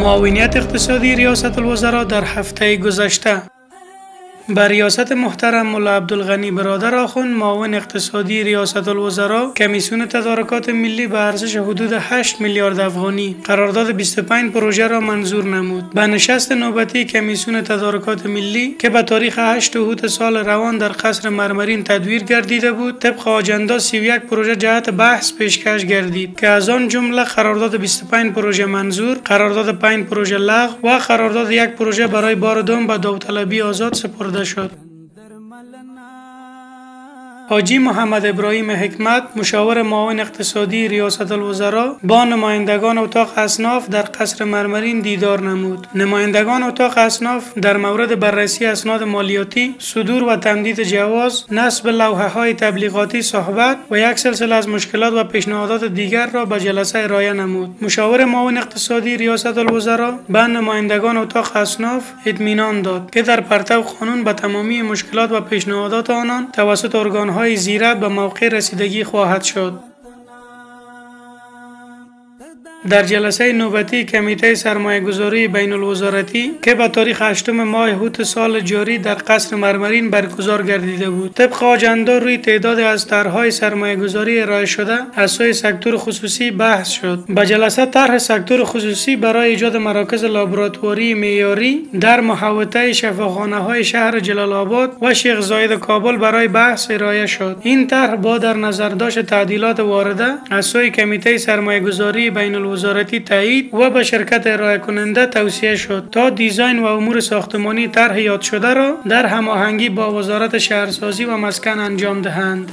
معاونیت اقتصادی ریاست الوزراء در هفته گذشته. بر ریاست محترم ملا عبدالغنی برادر آخوند معاون اقتصادی ریاست الوزراء کمیسیون تدارکات ملی به ارزش حدود 8 میلیارد افغانی قرارداد 25 پروژه را منظور نمود. به نشست نوبتی کمیسیون تدارکات ملی که به تاریخ 8 اوت سال روان در قصر مرمرین تدویر گردیده بود، طبق آجندا 31 پروژه جهت بحث پیشکش گردید که از آن جمله قرارداد 25 پروژه منظور، قرارداد 5 پروژه لغو و قرارداد 1 پروژه برای بار دوم به داوطلبی آزاد سپرده شد. حاجی محمد ابراهیم حکمت، مشاور معاون اقتصادی ریاست الوزراء، با نمایندگان اتاق اصناف در قصر مرمرین دیدار نمود. نمایندگان اتاق اصناف در مورد بررسی اسناد مالیاتی، صدور و تمدید جواز، نصب لوحه‌های تبلیغاتی صحبت و یک سلسله از مشکلات و پیشنهادات دیگر را به جلسه ارائه نمود. مشاور معاون اقتصادی ریاست الوزراء به نمایندگان اتاق اصناف اطمینان داد که در پرتو قانون به تمامی مشکلات و پیشنهادات آنان توسط ارگان‌های زیرت به موقع رسیدگی خواهد شد. در جلسه نوبتی کمیته سرمایه‌گذاری بین الوزارتی که به تاریخ 8 ماه اوت سال جاری در قصر مرمرین برگزار گردیده بود، طبق آجندا روی تعدادی از طرح‌های سرمایه‌گذاری ارائه شده از سوی سکتور خصوصی بحث شد. به جلسه طرح سکتور خصوصی برای ایجاد مراکز لابراتواری معیاری در محوطه شفاخانه‌های شهر جلال آباد و شیخ زاید کابل برای بحث ارائه شد. این طرح با در نظر داشت تعدیلات وارده از سوی کمیته سرمایه‌گذاری بین وزارتی تایید و به شرکت ارائه کننده توصیه شد تا دیزاین و امور ساختمانی طرح یاد شده را در هماهنگی با وزارت شهرسازی و مسکن انجام دهند.